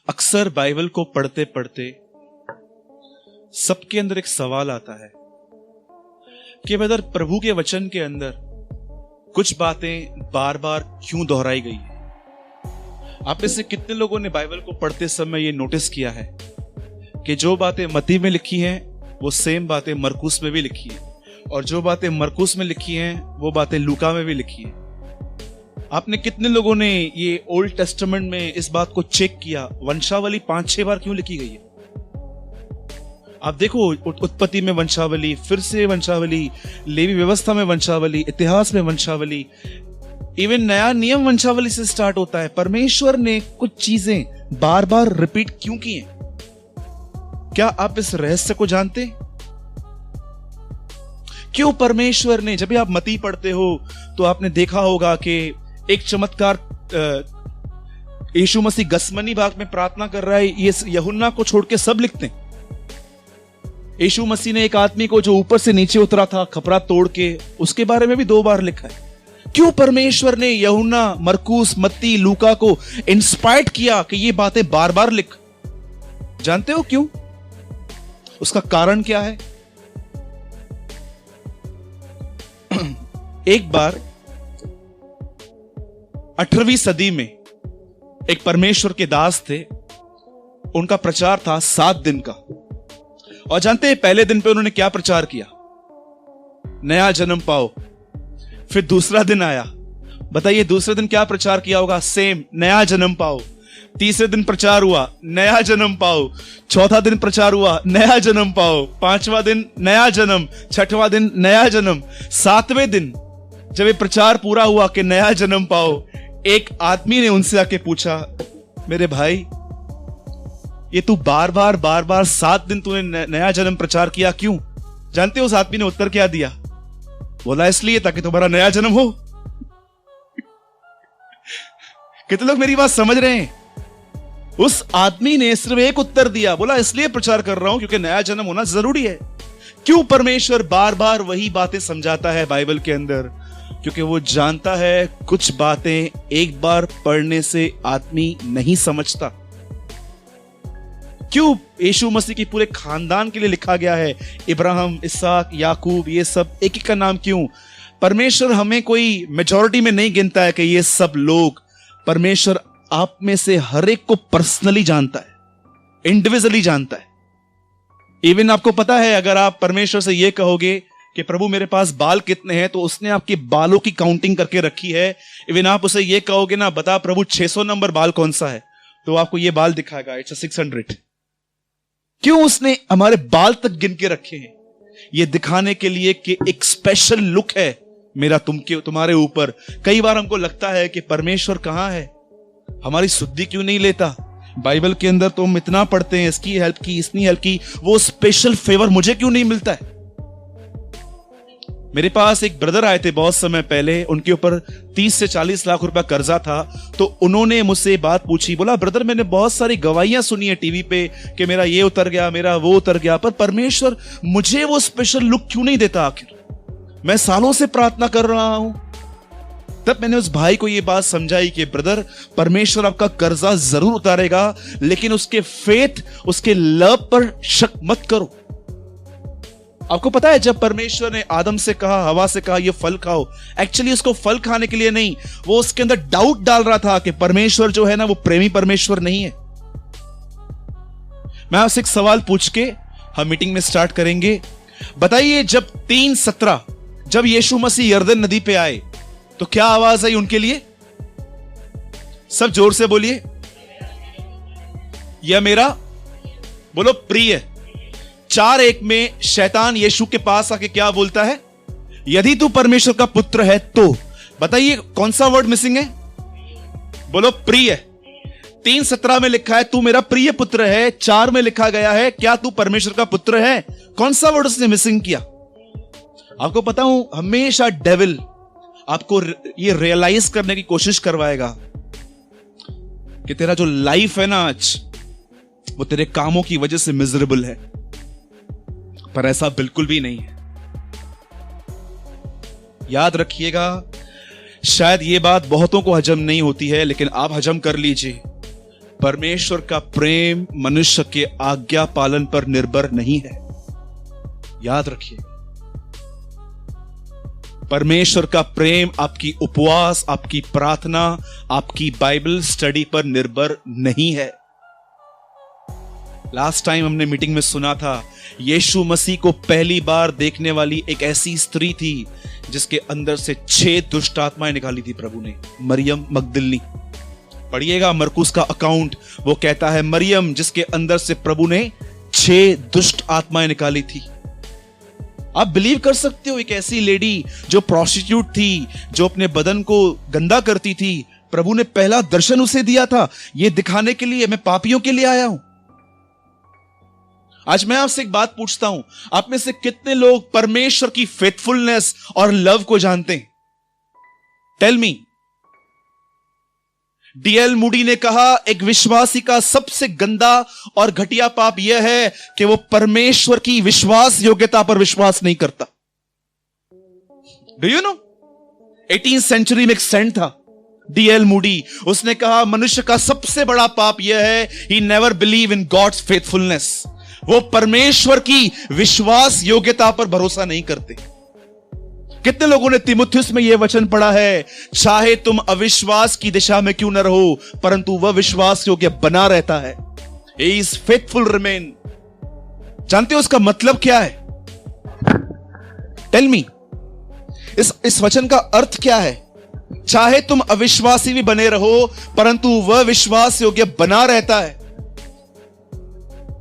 अक्सर बाइबल को पढ़ते पढ़ते सबके अंदर एक सवाल आता है कि ब्रदर, प्रभु के वचन के अंदर कुछ बातें बार बार क्यों दोहराई गई है। आप में से कितने लोगों ने बाइबल को पढ़ते समय यह नोटिस किया है कि जो बातें मत्ती में लिखी हैं वो सेम बातें मरकुस में भी लिखी हैं, और जो बातें मरकुस में लिखी हैं वो बातें लूका में भी लिखी हैं। आपने कितने लोगों ने ये ओल्ड टेस्टामेंट में इस बात को चेक किया, वंशावली 5-6 बार क्यों लिखी गई है। आप देखो, उत्पत्ति में वंशावली, फिर से वंशावली, लेवी व्यवस्था में वंशावली, इतिहास में वंशावली, इवन नया नियम वंशावली से स्टार्ट होता है। परमेश्वर ने कुछ चीजें बार बार रिपीट क्यों की हैं? क्या आप इस रहस्य को जानते हैं? क्यों परमेश्वर ने, जब भी आप मत्ती पढ़ते हो तो आपने देखा होगा कि एक चमत्कार, यीशु मसीह गसमनी बाग में प्रार्थना कर रहा है, ये यूहन्ना को छोड़ के सब लिखते हैं। यीशु मसीह ने एक आदमी को जो ऊपर से नीचे उतरा था खपरा तोड़ के, उसके बारे में भी 2 बार लिखा है। क्यों परमेश्वर ने यूहन्ना, मरकुस, मत्ती, लूका को इंस्पायर्ड किया कि ये बातें बार बार लिख? जानते हो क्यों? उसका कारण क्या है? एक बार 18वीं सदी में एक परमेश्वर के दास थे, उनका प्रचार था 7 दिन का। और जानते हैं पहले दिन पे उन्होंने क्या प्रचार किया? नया जन्म पाओ। फिर दूसरा दिन आया, बताइए दूसरे दिन क्या प्रचार किया होगा? सेम, नया जन्म पाओ। तीसरे दिन प्रचार हुआ, नया जन्म पाओ। चौथा दिन प्रचार हुआ, नया जन्म पाओ। 5वां दिन नया जन्म, 6वां दिन नया जन्म। 7वें दिन जब ये प्रचार पूरा हुआ कि नया जन्म पाओ, एक आदमी ने उनसे आके पूछा, मेरे भाई, ये तू बार बार 7 दिन तूने नया जन्म प्रचार किया, क्यों? जानते हो उस आदमी ने उत्तर क्या दिया? बोला, इसलिए ताकि तुम्हारा नया जन्म हो। कितने लोग मेरी बात समझ रहे हैं? उस आदमी ने सिर्फ एक उत्तर दिया, बोला इसलिए प्रचार कर रहा हूं क्योंकि नया जन्म होना जरूरी है। क्यों परमेश्वर बार बार वही बातें समझाता है बाइबल के अंदर? क्योंकि वो जानता है कुछ बातें एक बार पढ़ने से आदमी नहीं समझता। क्यों यीशु मसीह की पूरे खानदान के लिए लिखा गया है, इब्राहिम, इसहाक, याकूब, ये सब एक एक का नाम क्यों? परमेश्वर हमें कोई मेजॉरिटी में नहीं गिनता है कि ये सब लोग, परमेश्वर आप में से हर एक को पर्सनली जानता है, इंडिविजुअली जानता है। इवन आपको पता है, अगर आप परमेश्वर से ये कहोगे कि प्रभु मेरे पास बाल कितने हैं, तो उसने आपके बालों की काउंटिंग करके रखी है। इवन आप उसे ये कहोगे ना, बता प्रभु 600 नंबर बाल कौन सा है, तो आपको ये बाल दिखाएगा, इट्स 600। क्यों उसने हमारे बाल तक गिन के रखे हैं? ये दिखाने के लिए कि एक स्पेशल लुक है मेरा तुम्हारे ऊपर। कई बार हमको लगता है कि परमेश्वर कहां है, हमारी सुद्धि क्यों नहीं लेता? बाइबल के अंदर तो हम इतना पढ़ते हैं, इसकी हेल्प की, इसकी हेल्प की, वो स्पेशल फेवर मुझे क्यों नहीं मिलता है? मेरे पास एक ब्रदर आए थे बहुत समय पहले, उनके ऊपर 30 से 40 लाख रुपया कर्जा था। तो उन्होंने मुझसे बात पूछी, बोला ब्रदर मैंने बहुत सारी गवाहियां सुनी है टीवी पे कि मेरा ये उतर गया, मेरा वो उतर गया, पर परमेश्वर मुझे वो स्पेशल लुक क्यों नहीं देता? आखिर मैं सालों से प्रार्थना कर रहा हूं। तब मैंने उस भाई को ये बात समझाई कि ब्रदर, परमेश्वर आपका कर्जा जरूर उतारेगा, लेकिन उसके फेथ, उसके लव पर शक मत करो। आपको पता है, जब परमेश्वर ने आदम से कहा, हवा से कहा ये फल खाओ, एक्चुअली उसको फल खाने के लिए नहीं, वो उसके अंदर डाउट डाल रहा था कि परमेश्वर जो है ना, वो प्रेमी परमेश्वर नहीं है। मैं आपसे एक सवाल पूछ के हम मीटिंग में स्टार्ट करेंगे। बताइए, जब 3:17 जब यीशु मसीह यरदन नदी पे आए तो क्या आवाज आई उनके लिए? सब जोर से बोलिए, यह मेरा, बोलो, प्रिय। 4:1 में शैतान यीशु के पास आके क्या बोलता है? यदि तू परमेश्वर का पुत्र है तो। बताइए कौन सा वर्ड मिसिंग है? बोलो, प्रिय। 3:17 में लिखा है तू मेरा प्रिय पुत्र है। 4 में लिखा गया है क्या तू परमेश्वर का पुत्र है? कौन सा वर्ड उसने मिसिंग किया? आपको पता हूं, हमेशा डेविल आपको ये रियलाइज करने की कोशिश करवाएगा कि तेरा जो लाइफ है ना आज, वो तेरे कामों की वजह से मिजरेबल है, पर ऐसा बिल्कुल भी नहीं है। याद रखिएगा, शायद ये बात बहुतों को हजम नहीं होती है, लेकिन आप हजम कर लीजिए। परमेश्वर का प्रेम मनुष्य के आज्ञा पालन पर निर्भर नहीं है। याद रखिए, परमेश्वर का प्रेम आपकी उपवास, आपकी प्रार्थना, आपकी बाइबल स्टडी पर निर्भर नहीं है। लास्ट टाइम हमने मीटिंग में सुना था, यीशु मसीह को पहली बार देखने वाली एक ऐसी स्त्री थी जिसके अंदर से 6 दुष्ट आत्माएं निकाली थी प्रभु ने, मरियम मगदलिनी। पढ़िएगा मरकुस का अकाउंट, वो कहता है मरियम जिसके अंदर से प्रभु ने 6 दुष्ट आत्माएं निकाली थी। आप बिलीव कर सकते हो, एक ऐसी लेडी जो प्रोस्टिट्यूट थी, जो अपने बदन को गंदा करती थी, प्रभु ने पहला दर्शन उसे दिया था यह दिखाने के लिए मैं पापियों के लिए आया हूं। आज मैं आपसे एक बात पूछता हूं, आप में से कितने लोग परमेश्वर की फेथफुलनेस और लव को जानते हैं? Tell me. डीएल मूडी ने कहा एक विश्वासी का सबसे गंदा और घटिया पाप यह है कि वो परमेश्वर की विश्वास योग्यता पर विश्वास नहीं करता। Do you no, 18th century में एक सेंट था डीएल मूडी, उसने कहा मनुष्य का सबसे बड़ा पाप यह है he never believe in God's faithfulness. वो परमेश्वर की विश्वास योग्यता पर भरोसा नहीं करते। कितने लोगों ने तीमुथियुस में यह वचन पढ़ा है, चाहे तुम अविश्वास की दिशा में क्यों न रहो परंतु वह विश्वास योग्य बना रहता है। He is faithful remain। जानते हो उसका मतलब क्या है? टेल मी, इस वचन का अर्थ क्या है? चाहे तुम अविश्वासी भी बने रहो परंतु वह विश्वास योग्य बना रहता है।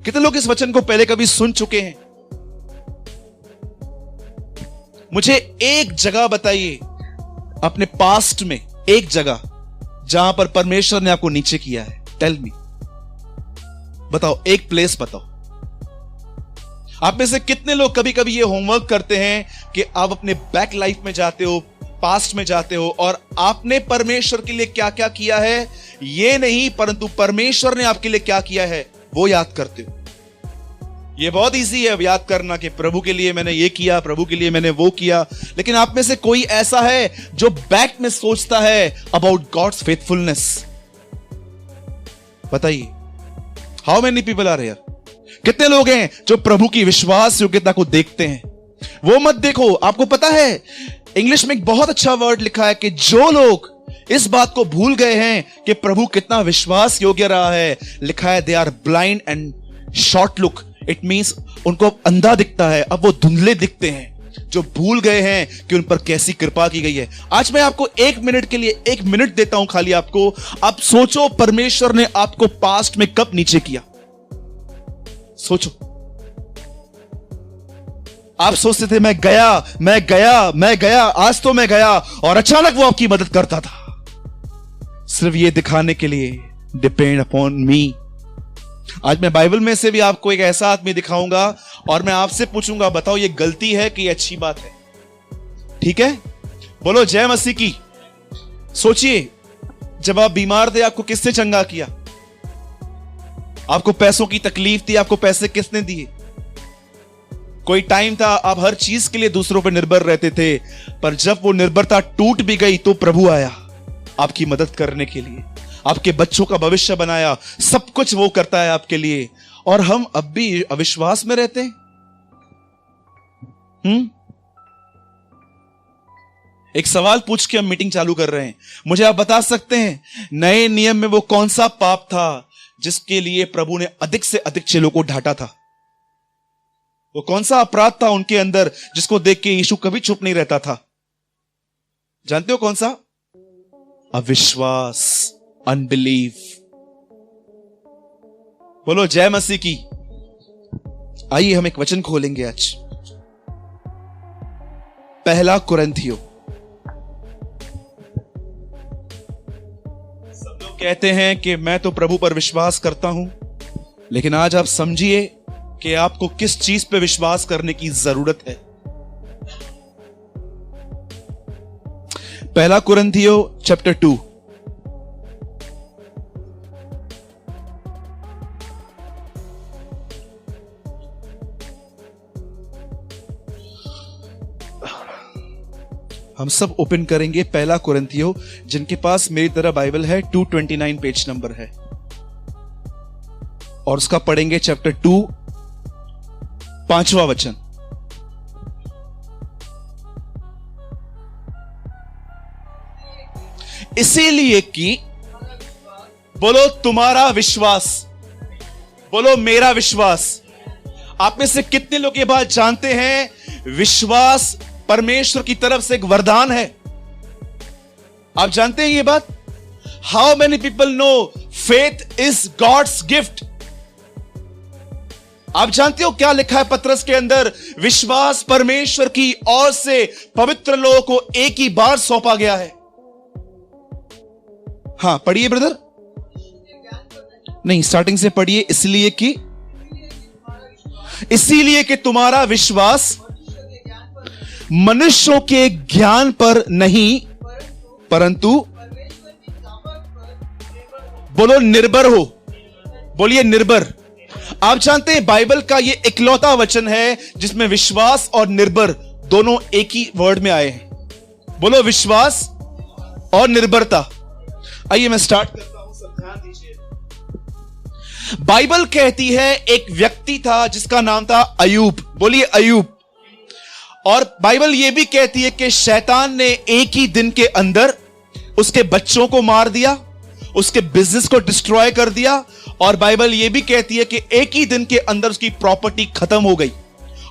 कितने लोग इस वचन को पहले कभी सुन चुके हैं? मुझे एक जगह बताइए अपने पास्ट में, एक जगह जहां पर परमेश्वर ने आपको नीचे किया है। टेल मी, बताओ, एक प्लेस बताओ। आप में से कितने लोग कभी कभी ये होमवर्क करते हैं कि आप अपने बैक लाइफ में जाते हो, पास्ट में जाते हो और आपने परमेश्वर के लिए क्या क्या किया है ये नहीं परंतु परमेश्वर ने आपके लिए क्या किया है वो याद करते हो। ये बहुत इजी है याद करना कि प्रभु के लिए मैंने ये किया, प्रभु के लिए मैंने वो किया, लेकिन आप में से कोई ऐसा है जो बैक में सोचता है अबाउट गॉड्स फेथफुलनेस? बताइए, how many people are here? कितने लोग हैं जो प्रभु की विश्वास योग्यता को देखते हैं? वो मत देखो। आपको पता है इंग्लिश में एक बहुत अच्छा वर्ड लिखा है कि जो लोग इस बात को भूल गए हैं कि प्रभु कितना विश्वास योग्य रहा है, लिखा है they are blind and short look. It means उनको अंधा दिखता है, अब वो धुंधले दिखते हैं, जो भूल गए हैं कि उन पर कैसी कृपा की गई है। आज मैं आपको 1 मिनट के लिए 1 मिनट देता हूं खाली आपको। आप सोचो परमेश्वर ने आपको पास्ट में कब नीचे किया। सोचो। आप सोचते थे मैं गया, आज तो मैं गया और अचानक वो आपकी मदद करता था, सिर्फ ये दिखाने के लिए डिपेंड अपॉन मी। आज मैं बाइबल में से भी आपको एक ऐसा आदमी दिखाऊंगा और मैं आपसे पूछूंगा बताओ ये गलती है कि ये अच्छी बात है? ठीक है, बोलो जय मसीह की। सोचिए, जब आप बीमार थे आपको किसने चंगा किया? आपको पैसों की तकलीफ थी, आपको पैसे किसने दिए? कोई टाइम था आप हर चीज के लिए दूसरों पर निर्भर रहते थे, पर जब वो निर्भरता टूट भी गई तो प्रभु आया आपकी मदद करने के लिए, आपके बच्चों का भविष्य बनाया, सब कुछ वो करता है आपके लिए। और हम अब भी अविश्वास में रहते हैं। एक सवाल पूछ के हम मीटिंग चालू कर रहे हैं। मुझे आप बता सकते हैं नए नियम में वो कौन सा पाप था जिसके लिए प्रभु ने अधिक से अधिक चेलों को ढांटा था? वो कौन सा अपराध था उनके अंदर जिसको देख के यीशु कभी चुप नहीं रहता था? जानते हो कौन सा? अविश्वास, अनबिलीव। बोलो जय मसीह की। आइए हम एक वचन खोलेंगे आज, 1 कुरिन्थियों। सब लोग कहते हैं कि मैं तो प्रभु पर विश्वास करता हूं, लेकिन आज आप समझिए कि आपको किस चीज पे विश्वास करने की जरूरत है। 1 कुरिन्थियों चैप्टर 2। हम सब ओपन करेंगे 1 कुरिन्थियों। जिनके पास मेरी तरह बाइबल है 229 पेज नंबर है। और उसका पढ़ेंगे चैप्टर 2 5वां वचन। इसीलिए कि, बोलो तुम्हारा विश्वास, बोलो मेरा विश्वास। आप में से कितने लोग ये बात जानते हैं विश्वास परमेश्वर की तरफ से एक वरदान है? आप जानते हैं ये बात? How many people know faith is God's gift? आप जानते हो क्या लिखा है पत्रस के अंदर? विश्वास परमेश्वर की ओर से पवित्र लोगों को एक ही बार सौंपा गया है। हां पढ़िए ब्रदर। नहीं, स्टार्टिंग से पढ़िए। इसीलिए कि तुम्हारा विश्वास मनुष्यों के ज्ञान पर नहीं परंतु, बोलो निर्भर हो, बोलिए निर्भर। आप जानते हैं बाइबल का यह इकलौता वचन है जिसमें विश्वास और निर्भर दोनों एक ही वर्ड में आए हैं। बोलो विश्वास और निर्भरता। आइए मैं स्टार्ट करता हूं, सब ध्यान दीजिए। बाइबल कहती है एक व्यक्ति था जिसका नाम था अय्यूब। बोलिए अय्यूब। और बाइबल यह भी कहती है कि शैतान ने एक ही दिन के अंदर उसके बच्चों को मार दिया, उसके बिजनेस को डिस्ट्रॉय कर दिया, और बाइबल यह भी कहती है कि एक ही दिन के अंदर उसकी प्रॉपर्टी खत्म हो गई।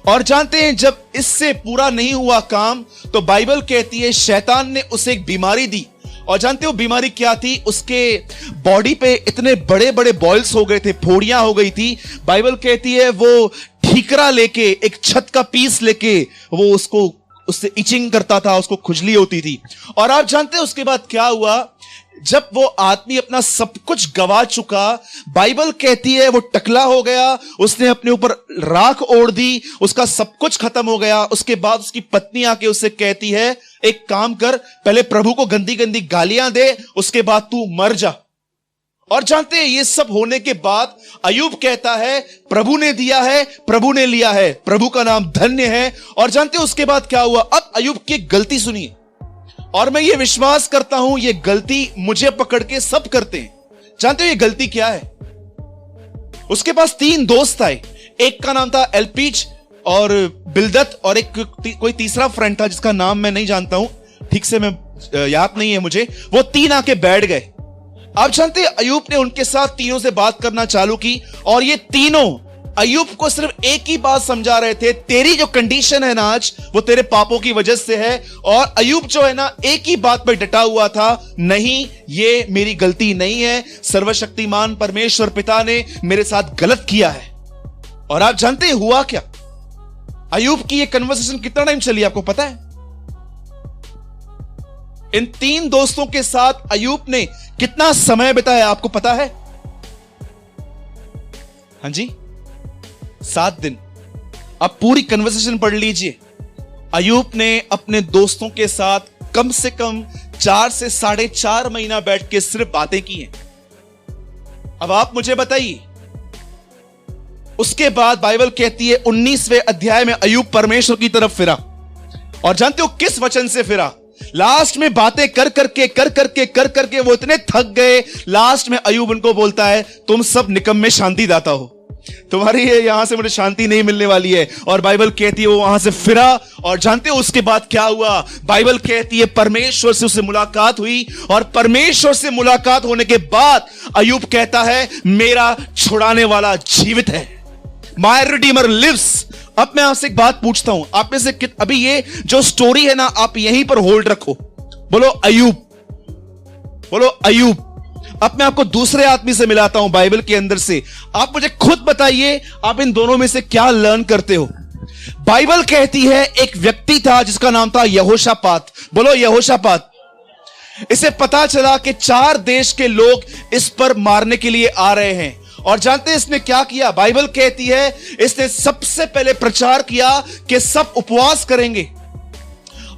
और जानते हैं जब इससे पूरा नहीं हुआ काम तो बाइबल कहती है शैतान ने उसे एक बीमारी दी। और जानते हो बीमारी क्या थी? उसके बॉडी पे इतने बड़े बड़े बॉयल्स हो गए थे, फोड़ियां हो गई थी। बाइबल कहती है वो ठीकरा लेके, एक छत का पीस लेके वो उससे इचिंग करता था, उसको खुजली होती थी। और आप जानते हैं उसके बाद क्या हुआ? जब वो आदमी अपना सब कुछ गवा चुका, बाइबल कहती है वो टकला हो गया, उसने अपने ऊपर राख ओढ़ दी, उसका सब कुछ खत्म हो गया। उसके बाद उसकी पत्नी आके उससे कहती है एक काम कर, पहले प्रभु को गंदी गंदी गालियां दे, उसके बाद तू मर जा। और जानते हैं ये सब होने के बाद अय्यूब कहता है प्रभु ने दिया है, प्रभु ने लिया है, प्रभु का नाम धन्य है। और जानते हो उसके बाद क्या हुआ? अब अय्यूब की एक गलती सुनिए, और मैं ये विश्वास करता हूं ये गलती मुझे पकड़ के सब करते हैं। जानते हो ये गलती क्या है? उसके पास 3 दोस्त आए, एक का नाम था एल्पीज और बिलदत, और एक कोई तीसरा फ्रेंड था जिसका नाम मैं नहीं जानता हूं, ठीक से मैं याद नहीं है मुझे। वो 3 आके बैठ गए। आप जानते हैं अय्यूब ने उनके साथ तीनों से बात करना चालू की, और ये तीनों अय्यूब को सिर्फ एक ही बात समझा रहे थे, तेरी जो कंडीशन है ना आज वो तेरे पापों की वजह से है। और अय्यूब जो है ना एक ही बात पर डटा हुआ था, नहीं ये मेरी गलती नहीं है, सर्वशक्तिमान परमेश्वर पिता ने मेरे साथ गलत किया है। और आप जानते हैं हुआ क्या? अय्यूब की ये कन्वर्सेशन कितना टाइम चली आपको पता है? इन 3 दोस्तों के साथ अय्यूब ने कितना समय बिताया आपको पता है? हां जी, 7 दिन। अब पूरी कन्वर्सेशन पढ़ लीजिए। अय्यूब ने अपने दोस्तों के साथ कम से कम 4 से 4.5 महीना बैठ के सिर्फ बातें की हैं। अब आप मुझे बताइए, उसके बाद बाइबल कहती है 19वें अध्याय में अय्यूब परमेश्वर की तरफ फिरा। और जानते हो किस वचन से फिरा? लास्ट में बातें कर करके वो इतने थक गए, लास्ट में अय्यूब उनको बोलता है तुम सब निकम्मे शांति दाता हो, तुम्हारी यहां से मुझे शांति नहीं मिलने वाली है। और बाइबल कहती है वो वहां से फिरा। और जानते हो उसके बाद क्या हुआ? बाइबल कहती है परमेश्वर से उससे मुलाकात हुई, और परमेश्वर से मुलाकात होने के बाद अय्यूब कहता है मेरा छुड़ाने वाला जीवित है, माय रिडीमर लिव्स। अब मैं आपसे एक बात पूछता हूं, आप में से अभी ये जो स्टोरी है ना आप यहीं पर होल्ड रखो, बोलो अय्यूब, बोलो अय्यूब। अब मैं आपको दूसरे आदमी से मिलाता हूं बाइबल के अंदर से, आप मुझे खुद बताइए आप इन दोनों में से क्या लर्न करते हो। बाइबल कहती है एक व्यक्ति था जिसका नाम था यहोशापात, बोलो यहोशापात। इसे पता चला कि 4 देश के लोग इस पर मारने के लिए आ रहे हैं। और जानते हैं इसने क्या किया? बाइबल कहती है इसने सबसे पहले प्रचार किया कि सब उपवास करेंगे।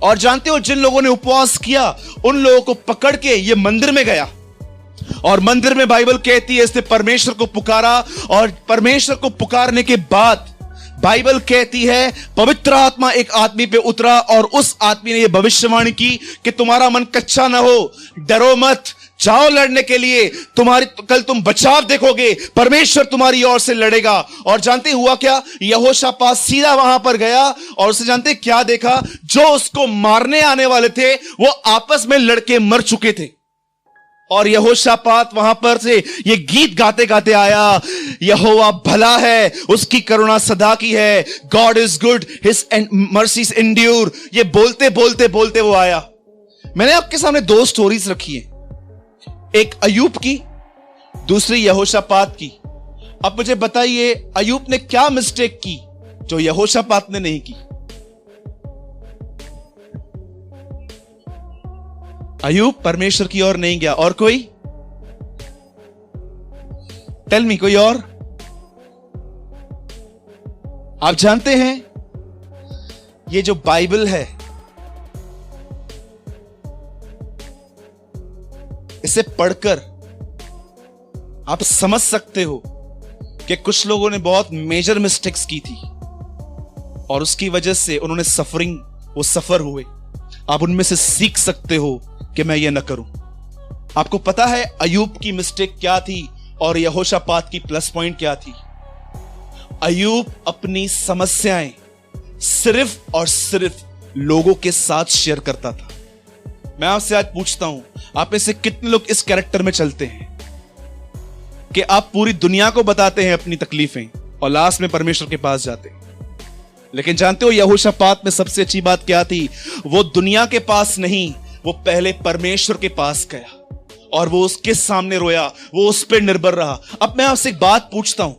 और जानते हो जिन लोगों ने उपवास किया उन लोगों को पकड़ के ये मंदिर में गया, और मंदिर में बाइबल कहती है इसने परमेश्वर को पुकारा। और परमेश्वर को पुकारने के बाद बाइबल कहती है पवित्र आत्मा एक आदमी पे उतरा, और उस आदमी ने यह भविष्यवाणी की कि तुम्हारा मन कच्चा ना हो, डरो मत, जाओ लड़ने के लिए, कल तुम बचाव देखोगे, परमेश्वर तुम्हारी ओर से लड़ेगा। और जानते हुआ क्या, यहोशापात सीधा वहां पर गया और उसे जानते क्या देखा, जो उसको मारने आने वाले थे वो आपस में लड़के मर चुके थे। और यहोशापात वहां पर से ये गीत गाते गाते आया, यहोवा भला है, उसकी करुणा सदा की है, God is good, his mercies endure. ये बोलते बोलते बोलते वो आया। मैंने आपके सामने दो स्टोरीज रखी है, एक अय्यूब की, दूसरी यहोशापात की। अब मुझे बताइए अय्यूब ने क्या मिस्टेक की जो यहोशापात ने नहीं की? अय्यूब परमेश्वर की ओर नहीं गया। और कोई? टेल मी, कोई और? आप जानते हैं ये जो बाइबल है, इसे पढ़कर आप समझ सकते हो कि कुछ लोगों ने बहुत मेजर मिस्टेक्स की थी और उसकी वजह से उन्होंने वो सफर हुए। आप उनमें से सीख सकते हो कि मैं ये न करूं। आपको पता है अय्यूब की मिस्टेक क्या थी और यहोशापात की प्लस पॉइंट क्या थी? अय्यूब अपनी समस्याएं सिर्फ और सिर्फ लोगों के साथ शेयर करता था। मैं आपसे आज पूछता हूं, आप में से कितने लोग इस कैरेक्टर में चलते हैं कि आप पूरी दुनिया को बताते हैं अपनी तकलीफें और लास्ट में परमेश्वर के पास जाते हैं? लेकिन जानते हो यहोशापात में सबसे अच्छी बात क्या थी? वो दुनिया के पास नहीं, वो पहले परमेश्वर के पास गया और वो उसके सामने रोया, वो उस पर निर्भर रहा। अब मैं आपसे एक बात पूछता हूं,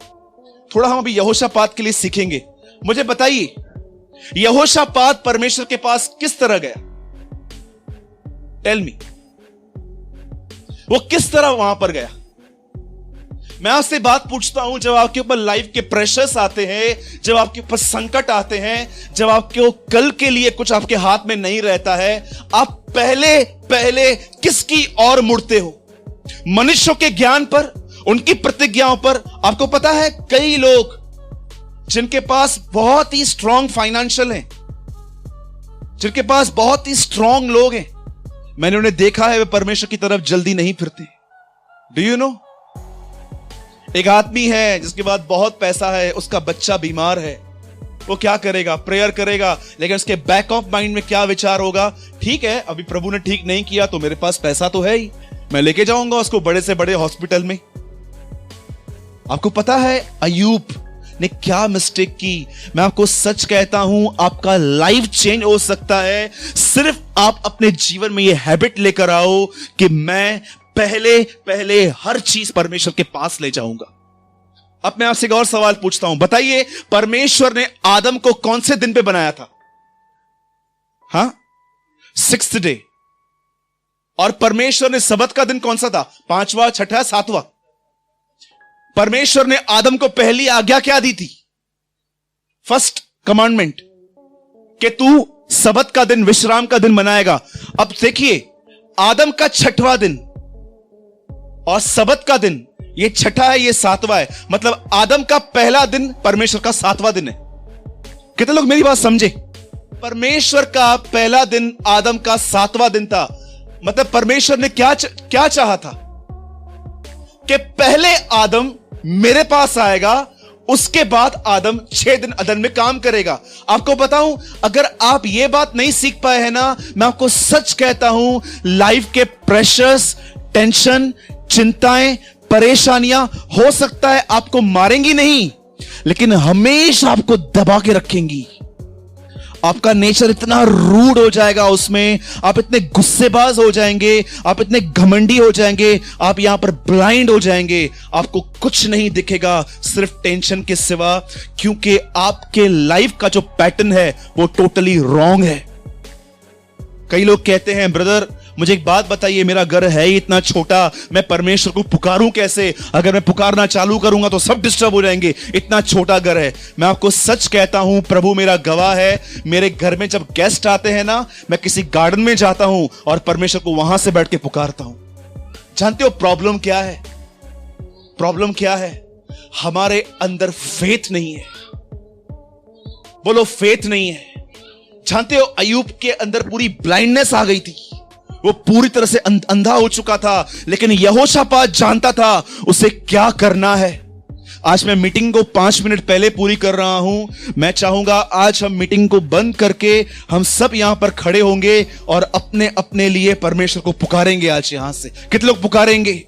थोड़ा हम अभी यहोशापात के लिए सीखेंगे। मुझे बताइए यहोशापात परमेश्वर के पास किस तरह गया? टेल मी, वो किस तरह वहां पर गया? मैं आपसे बात पूछता हूं, जब आपके ऊपर लाइफ के प्रेशर्स आते हैं, जब आपके ऊपर संकट आते हैं, जब आपके कल के लिए कुछ आपके हाथ में नहीं रहता है, आप पहले किसकी ओर मुड़ते हो? मनुष्यों के ज्ञान पर, उनकी प्रतिज्ञाओं पर? आपको पता है कई लोग जिनके पास बहुत ही स्ट्रांग फाइनेंशियल हैं, जिनके पास बहुत ही स्ट्रांग लोग हैं, मैंने उन्हें देखा है, वे परमेश्वर की तरफ जल्दी नहीं फिरते। Do you no? एक आदमी है जिसके पास बहुत पैसा है, उसका बच्चा बीमार है, वो क्या करेगा? प्रेयर करेगा, लेकिन उसके बैक ऑफ माइंड में क्या विचार होगा? ठीक है, अभी प्रभु ने ठीक नहीं किया तो मेरे पास पैसा तो है ही, मैं लेके जाऊंगा उसको बड़े से बड़े हॉस्पिटल में। आपको पता है अय्यूब ने क्या मिस्टेक की? मैं आपको सच कहता हूं, आपका लाइफ चेंज हो सकता है सिर्फ आप अपने जीवन में यह हैबिट लेकर आओ कि मैं पहले हर चीज परमेश्वर के पास ले जाऊंगा। अब मैं आपसे एक और सवाल पूछता हूं, बताइए परमेश्वर ने आदम को कौन से दिन पे बनाया था? हाँ, 6th डे। और परमेश्वर ने सबत का दिन कौन सा था? 5वां, 6ठा, 7वां? परमेश्वर ने आदम को पहली आज्ञा क्या दी थी? फर्स्ट कमांडमेंट, कि तू सबत का दिन, विश्राम का दिन मनाएगा। अब देखिए, आदम का 6वां दिन और सबत का दिन, ये 6ठा है, ये 7वां है, मतलब आदम का पहला दिन परमेश्वर का 7वां दिन है। कितने लोग मेरी बात समझे? परमेश्वर का पहला दिन आदम का 7वां दिन था। मतलब परमेश्वर ने क्या चाहा था कि पहले आदम मेरे पास आएगा, उसके बाद आदम 6 दिन अदन में काम करेगा। आपको बताऊं, अगर आप ये बात नहीं सीख पाए हैं ना, मैं आपको सच कहता हूं, लाइफ के प्रेशर्स, टेंशन, चिंताएं, परेशानियां हो सकता है आपको मारेंगी नहीं, लेकिन हमेशा आपको दबा के रखेंगी। आपका नेचर इतना रूड हो जाएगा उसमें, आप इतने गुस्सेबाज हो जाएंगे, आप इतने घमंडी हो जाएंगे, आप यहां पर ब्लाइंड हो जाएंगे, आपको कुछ नहीं दिखेगा सिर्फ टेंशन के सिवा, क्योंकि आपके लाइफ का जो पैटर्न है वो टोटली रॉन्ग है। कई लोग कहते हैं, ब्रदर मुझे एक बात बताइए, मेरा घर है ही इतना छोटा, मैं परमेश्वर को पुकारूं कैसे? अगर मैं पुकारना चालू करूंगा तो सब डिस्टर्ब हो जाएंगे, इतना छोटा घर है। मैं आपको सच कहता हूं, प्रभु मेरा गवाह है, मेरे घर में जब गेस्ट आते हैं ना, मैं किसी गार्डन में जाता हूं और परमेश्वर को वहां से बैठ के पुकारता हूं। जानते हो प्रॉब्लम क्या है? प्रॉब्लम क्या है? हमारे अंदर फेथ नहीं है। बोलो, फेथ नहीं है। जानते हो अय्यूब के अंदर पूरी ब्लाइंडनेस आ गई थी, वो पूरी तरह से अंधा हो चुका था, लेकिन यहोशापात जानता था उसे क्या करना है। आज मैं मीटिंग को 5 मिनट पहले पूरी कर रहा हूं। मैं चाहूंगा आज हम मीटिंग को बंद करके हम सब यहां पर खड़े होंगे और अपने अपने लिए परमेश्वर को पुकारेंगे। आज यहां से कितने लोग पुकारेंगे?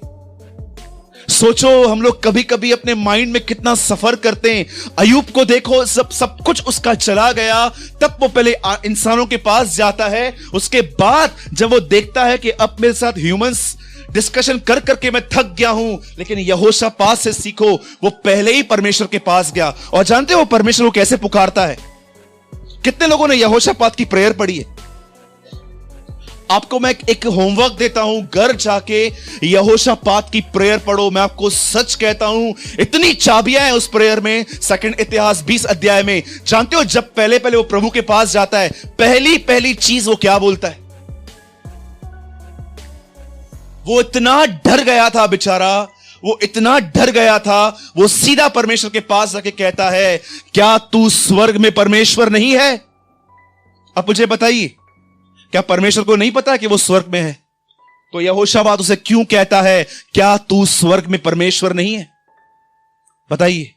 सोचो, हम लोग कभी कभी अपने माइंड में कितना सफर करते हैं। अय्यूब को देखो, सब कुछ उसका चला गया, तब वो पहले इंसानों के पास जाता है। उसके बाद जब वो देखता है कि अब मेरे साथ ह्यूमंस डिस्कशन कर करके मैं थक गया हूं, लेकिन यहोशापात से सीखो, वो पहले ही परमेश्वर के पास गया। और जानते हो परमेश्वर को कैसे पुकारता है? कितने लोगों ने यहोशापात की प्रेयर पढ़ी है? आपको मैं एक होमवर्क देता हूं, घर जाके यहोशापात की प्रेयर पढ़ो। मैं आपको सच कहता हूं, इतनी चाबियां हैं उस प्रेयर में। 2 इतिहास 20 अध्याय में, जानते हो जब पहले पहले वो प्रभु के पास जाता है, पहली चीज वो क्या बोलता है? वो इतना डर गया था बेचारा, वो इतना डर गया था, वो सीधा परमेश्वर के पास जाके कहता है, क्या तू स्वर्ग में परमेश्वर नहीं है? अब मुझे बताइए, क्या परमेश्वर को नहीं पता कि वो स्वर्ग में है? तो यहोशापात उसे क्यों कहता है, क्या तू स्वर्ग में परमेश्वर नहीं है? बताइए।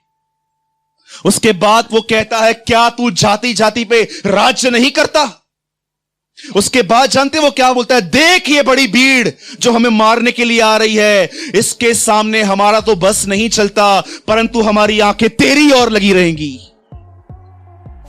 उसके बाद वो कहता है, क्या तू जाति जाति पे राज्य नहीं करता? उसके बाद जानते वो क्या बोलता है? देख ये बड़ी भीड़ जो हमें मारने के लिए आ रही है, इसके सामने हमारा तो बस नहीं चलता, परंतु हमारी आंखें तेरी ओर लगी रहेंगी।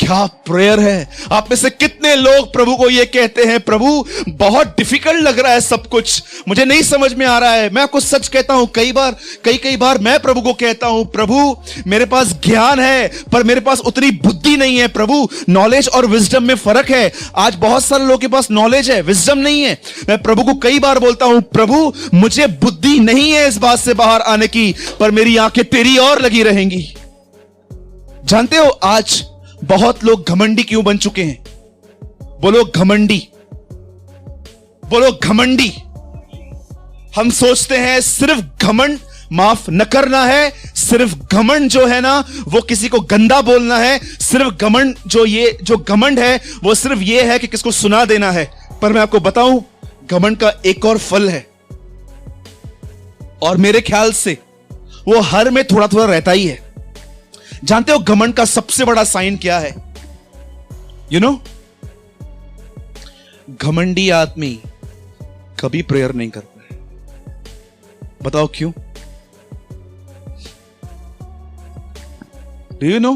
क्या प्रेयर है! आप में से कितने लोग प्रभु को यह कहते हैं, प्रभु बहुत डिफिकल्ट लग रहा है, सब कुछ मुझे नहीं समझ में आ रहा है। मैं आपको सच कहता हूं, कई बार मैं प्रभु को कहता हूं, प्रभु मेरे पास ज्ञान है पर मेरे पास उतनी बुद्धि नहीं है। प्रभु, नॉलेज और विजडम में फर्क है। आज बहुत सारे लोगों के पास नॉलेज है, विजडम नहीं है। मैं प्रभु को कई बार बोलता हूं, प्रभु मुझे बुद्धि नहीं है इस बात से बाहर आने की, पर मेरी आंखें तेरी ओर लगी रहेंगी। जानते हो आज बहुत लोग घमंडी क्यों बन चुके हैं? बोलो घमंडी, बोलो घमंडी। हम सोचते हैं सिर्फ घमंड माफ न करना है, सिर्फ घमंड जो है ना वो किसी को गंदा बोलना है, सिर्फ घमंड जो घमंड है वो सिर्फ ये है कि किसको सुना देना है। पर मैं आपको बताऊं, घमंड का एक और फल है, और मेरे ख्याल से वो हर में थोड़ा थोड़ा रहता ही है। जानते हो घमंड का सबसे बड़ा साइन क्या है? यू नो, घमंडी आदमी कभी प्रेयर नहीं करता है। बताओ क्यों? Do you know?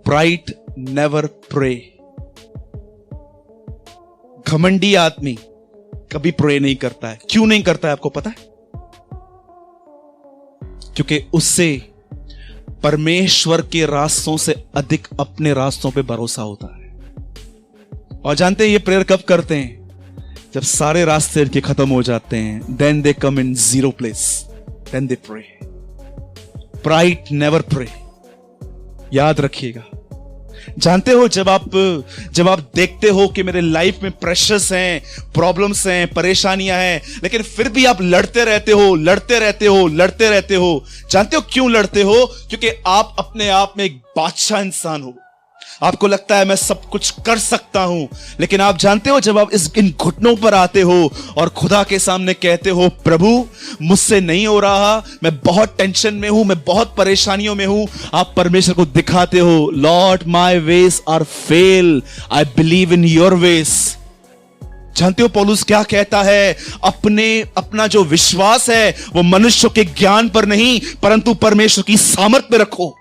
Pride never pray. घमंडी आदमी कभी प्रे नहीं करता है। क्यों नहीं करता है आपको पता है? क्योंकि उससे परमेश्वर के रास्तों से अधिक अपने रास्तों पे भरोसा होता है। और जानते हैं ये प्रेयर कब करते हैं? जब सारे रास्ते इनके खत्म हो जाते हैं, then they come in zero place, then they pray. Pride never pray, याद रखिएगा। जानते हो जब आप देखते हो कि मेरे लाइफ में प्रेशर्स हैं, प्रॉब्लम्स हैं, परेशानियां हैं, लेकिन फिर भी आप लड़ते रहते हो। जानते हो क्यों लड़ते हो? क्योंकि आप अपने आप में एक बादशाह इंसान हो। आपको लगता है मैं सब कुछ कर सकता हूं, लेकिन आप जानते हो जब आप इन घुटनों पर आते हो और खुदा के सामने कहते हो, प्रभु मुझसे नहीं हो रहा, मैं बहुत टेंशन में हूं, मैं बहुत परेशानियों में हूं, आप परमेश्वर को दिखाते हो, lord my ways are fail, I believe in your ways. जानते हो पौलुस क्या कहता है? अपना जो विश्वास है वो मनुष्य के ज्ञान पर नहीं परंतु परमेश्वर की सामर्थ में रखो।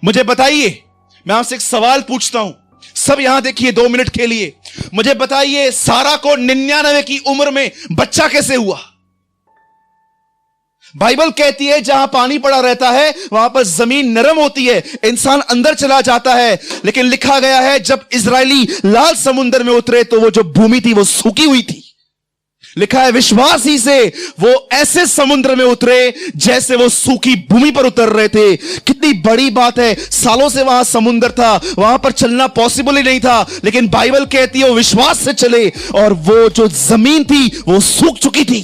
मुझे बताइए, मैं आपसे एक सवाल पूछता हूं, सब यहां देखिए 2 मिनट के लिए। मुझे बताइए, सारा को 99 की उम्र में बच्चा कैसे हुआ? बाइबल कहती है जहां पानी पड़ा रहता है वहां पर जमीन नरम होती है, इंसान अंदर चला जाता है। लेकिन लिखा गया है जब इजरायली लाल समुद्र में उतरे तो वो जो भूमि थी वो सूखी हुई थी। लिखा है विश्वास ही से वो ऐसे समुद्र में उतरे जैसे वो सूखी भूमि पर उतर रहे थे। कितनी बड़ी बात है, सालों से वहां समुद्र था, वहां पर चलना पॉसिबल ही नहीं था, लेकिन बाइबल कहती है वो विश्वास से चले और वो जो जमीन थी वो सूख चुकी थी।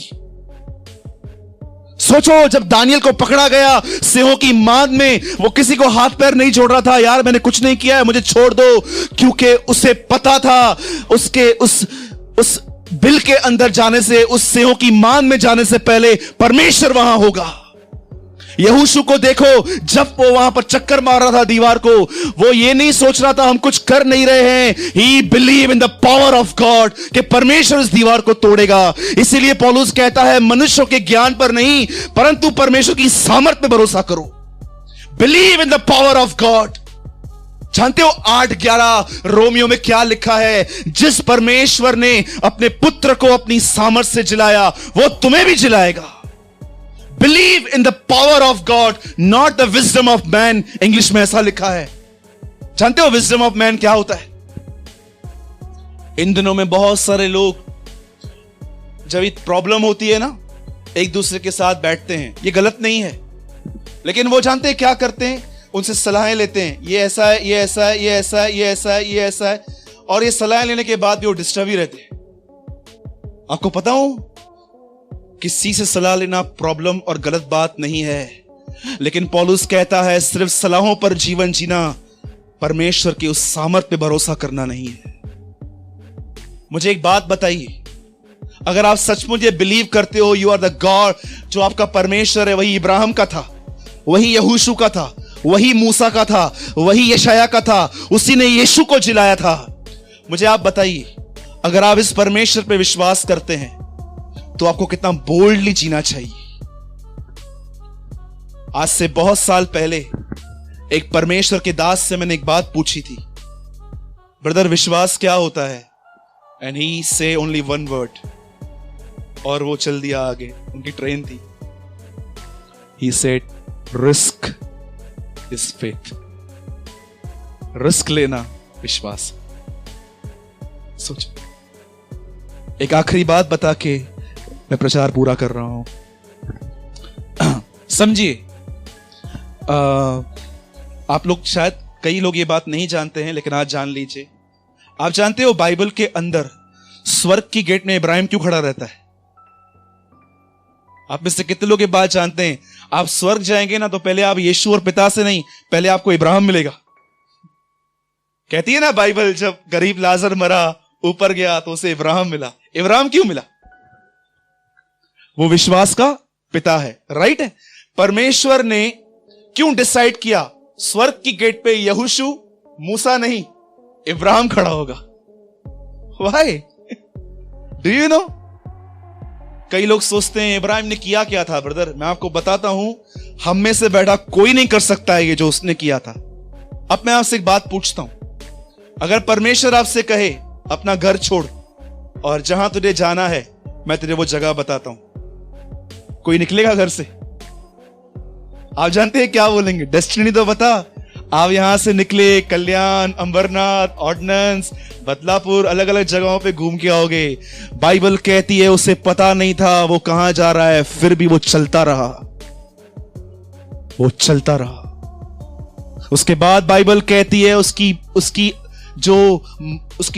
सोचो जब दानियल को पकड़ा गया सिंहों की मांद में, वो किसी को हाथ पैर नहीं जोड़ रहा था, यार मैंने कुछ नहीं किया है मुझे छोड़ दो, क्योंकि उसे पता था उसके उस बिल के अंदर जाने से, उस सिंहों की मान में जाने से पहले परमेश्वर वहां होगा। यहोशू को देखो, जब वो वहां पर चक्कर मार रहा था दीवार को, वो ये नहीं सोच रहा था हम कुछ कर नहीं रहे हैं। ही believe in the power of God कि परमेश्वर इस दीवार को तोड़ेगा। इसीलिए पौलुस कहता है मनुष्यों के ज्ञान पर नहीं परंतु परमेश्वर की सामर्थ पे भरोसा करो। Believe in the power of God. जानते हो 8:11 रोमियो में क्या लिखा है? जिस परमेश्वर ने अपने पुत्र को अपनी सामर्थ से जिलाया वो तुम्हें भी जिलाएगा। Believe in the power of God not the wisdom of man, English में ऐसा लिखा है। जानते हो विजडम ऑफ मैन क्या होता है? इन दिनों में बहुत सारे लोग जब प्रॉब्लम होती है ना, एक दूसरे के साथ बैठते हैं। ये गलत नहीं है, लेकिन वो जानते हैं क्या करते हैं? उनसे सलाहें लेते हैं, ये ऐसा है, ये ऐसा है, ये ऐसा है, ये ऐसा है, ये ऐसा है, और ये सलाहें लेने के बाद भी वो डिस्टर्ब ही रहते हैं। आपको पता हो किसी से सलाह लेना प्रॉब्लम और गलत बात नहीं है, लेकिन पौलुस कहता है सिर्फ सलाहों पर जीवन जीना परमेश्वर की उस सामर्थ पे भरोसा करना नहीं है। मुझे एक बात बताइए, अगर आप सचमुच ये बिलीव करते हो यू आर द गॉड, जो आपका परमेश्वर है वही इब्राहिम का था, वही यहोशू का था, वही मूसा का था, वही यशाया का था, उसी ने यीशु को जिलाया था। मुझे आप बताइए, अगर आप इस परमेश्वर पे विश्वास करते हैं तो आपको कितना बोल्डली जीना चाहिए। आज से बहुत साल पहले एक परमेश्वर के दास से मैंने एक बात पूछी थी, ब्रदर विश्वास क्या होता है? एंड ही से ओनली वन वर्ड, और वो चल दिया आगे, उनकी ट्रेन थी। He said risk is faith. Risk लेना विश्वास। सोचो, एक आखिरी बात बता के मैं प्रचार पूरा कर रहा हूं। समझिए, आप लोग शायद कई लोग ये बात नहीं जानते हैं, लेकिन आज जान लीजिए। आप जानते हो बाइबल के अंदर स्वर्ग की गेट में इब्राहिम क्यों खड़ा रहता है? आप में से कितने लोग ये बात जानते हैं? आप स्वर्ग जाएंगे ना तो पहले आप यीशु और पिता से नहीं, पहले आपको इब्राहिम मिलेगा। कहती है ना बाइबल, जब गरीब लाजर मरा ऊपर गया तो उसे इब्राहिम मिला। इब्राहिम क्यों मिला? वो विश्वास का पिता है, राइट है। परमेश्वर ने क्यों डिसाइड किया स्वर्ग की गेट पे यहोशू मूसा नहीं इब्राहिम खड़ा होगा? व्हाई? Do you no? कई लोग सोचते हैं इब्राहिम ने किया क्या था? ब्रदर मैं आपको बताता हूं, हम में से बैठा कोई नहीं कर सकता है ये जो उसने किया था। अब मैं आपसे एक बात पूछता हूं, अगर परमेश्वर आपसे कहे अपना घर छोड़ और जहां तुझे जाना है मैं तुझे वो जगह बताता हूं, कोई निकलेगा घर से? आप जानते हैं क्या बोलेंगे? डेस्टिनी तो बता। आप यहां से निकले, कल्याण, अंबरनाथ, ऑर्डिनेंस, बदलापुर, अलग अलग जगहों पे घूम के आओगे। बाइबल कहती है उसे पता नहीं था वो कहां जा रहा है, फिर भी वो चलता रहा, वो चलता रहा। उसके बाद बाइबल कहती है उसकी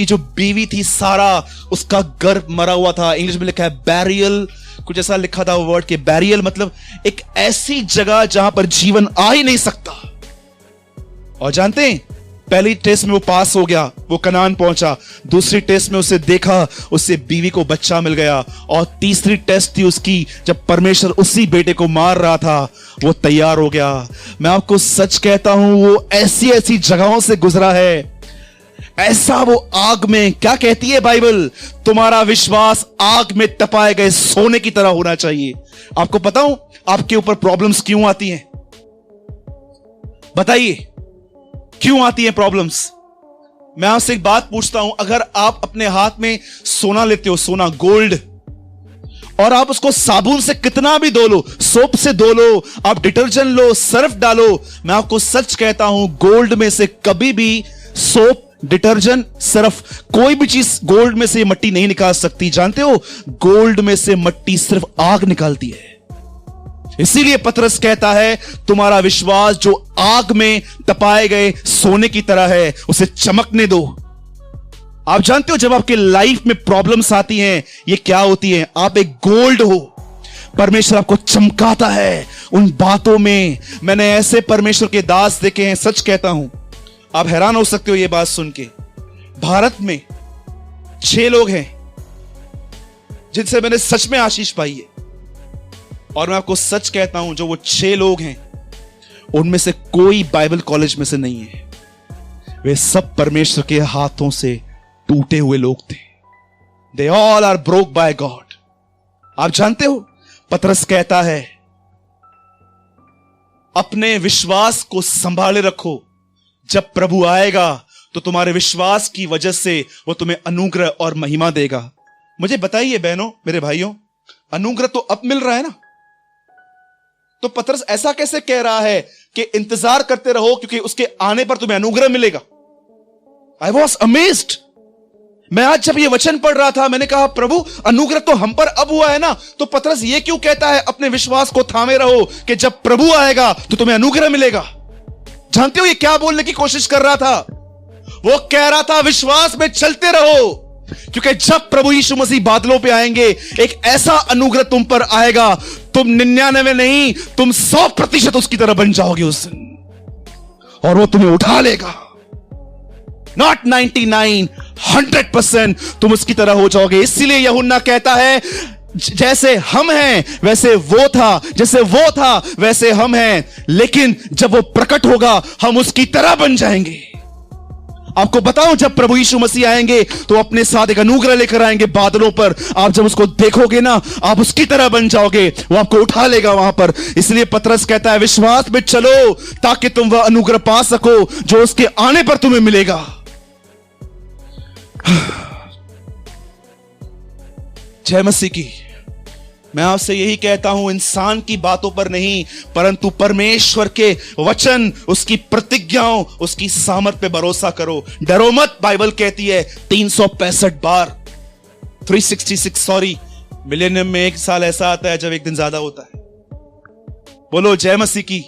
जो बीवी थी सारा, उसका गर्भ मरा हुआ था। इंग्लिश में लिखा है बैरियल, कुछ ऐसा लिखा था वो वर्ड के बैरियल मतलब एक ऐसी जगह जहां पर जीवन आ ही नहीं सकता। और जानते हैं, पहली टेस्ट में वो पास हो गया, वो कनान पहुंचा। दूसरी टेस्ट में उसे देखा, उससे बीवी को बच्चा मिल गया। और तीसरी टेस्ट थी उसकी, जब परमेश्वर उसी बेटे को मार रहा था, वो तैयार हो गया। मैं आपको सच कहता हूं, वो ऐसी ऐसी जगहों से गुजरा है, ऐसा वो आग में, क्या कहती है बाइबल? तुम्हारा विश्वास आग में तपाए गए सोने की तरह होना चाहिए। आपको पता हूं आपके ऊपर प्रॉब्लम्स क्यों आती हैं? बताइए क्यों आती हैं प्रॉब्लम्स? मैं आपसे एक बात पूछता हूं, अगर आप अपने हाथ में सोना लेते हो, सोना, गोल्ड, और आप उसको साबुन से कितना भी धो लो, सोप से धो लो, आप डिटर्जेंट लो, सर्फ डालो, मैं आपको सच कहता हूं गोल्ड में से कभी भी सोप, डिटर्जेंट, सर्फ, कोई भी चीज गोल्ड में से मट्टी नहीं निकाल सकती। जानते हो, गोल्ड में से मट्टी सिर्फ आग निकालती है। इसीलिए पतरस कहता है तुम्हारा विश्वास जो आग में तपाए गए सोने की तरह है, उसे चमकने दो। आप जानते हो जब आपके लाइफ में प्रॉब्लम्स आती हैं, ये क्या होती है? आप एक गोल्ड हो, परमेश्वर आपको चमकाता है उन बातों में। मैंने ऐसे परमेश्वर के दास देखे हैं, सच कहता हूं, आप हैरान हो सकते हो ये बात सुन के। भारत में 6 लोग हैं जिनसे मैंने सच में आशीष पाई है। और मैं आपको सच कहता हूं, जो वो 6 लोग हैं उनमें से कोई बाइबल कॉलेज में से नहीं है। वे सब परमेश्वर के हाथों से टूटे हुए लोग थे। They all are broke by God. आप जानते हो, पतरस कहता है अपने विश्वास को संभाले रखो, जब प्रभु आएगा तो तुम्हारे विश्वास की वजह से वो तुम्हें अनुग्रह और महिमा देगा। मुझे बताइए बहनों, मेरे भाइयों, अनुग्रह तो अब मिल रहा है ना, तो पतरस ऐसा कैसे कह रहा है कि इंतजार करते रहो क्योंकि उसके आने पर तुम्हें अनुग्रह मिलेगा? I was amazed. मैं आज जब ये वचन पढ़ रहा था, मैंने कहा प्रभु, अनुग्रह तो हम पर अब हुआ है ना, तो पतरस ये क्यों कहता है अपने विश्वास को थामे रहो कि जब प्रभु आएगा तो तुम्हें अनुग्रह मिलेगा? जानते हो ये क्या बोलने की कोशिश कर रहा था? वो कह रहा था विश्वास में चलते रहो, क्योंकि जब प्रभु यीशु मसीह बादलों पे आएंगे, एक ऐसा अनुग्रह तुम पर आएगा, तुम 99 नहीं, तुम 100% उसकी तरह बन जाओगे उस दिन, और वो तुम्हें उठा लेगा। नॉट 99, 100% तुम उसकी तरह हो जाओगे। इसीलिए यूहन्ना कहता है जैसे हम हैं वैसे वो था, जैसे वो था वैसे हम हैं, लेकिन जब वो प्रकट होगा हम उसकी तरह बन जाएंगे। आपको बताऊं, जब प्रभु यीशु मसीह आएंगे तो अपने साथ एक अनुग्रह लेकर आएंगे बादलों पर। आप जब उसको देखोगे ना, आप उसकी तरह बन जाओगे, वो आपको उठा लेगा वहां पर। इसलिए पतरस कहता है विश्वास में चलो ताकि तुम वह अनुग्रह पा सको जो उसके आने पर तुम्हें मिलेगा। जय मसीह की। मैं आपसे यही कहता हूं, इंसान की बातों पर नहीं परंतु परमेश्वर के वचन, उसकी प्रतिज्ञाओं, उसकी सामर्थ पे भरोसा करो। डरो मत, बाइबल कहती है 365 बार, 366 सॉरी, मिलेनियम में एक साल ऐसा आता है जब एक दिन ज्यादा होता है। बोलो जय मसीह की।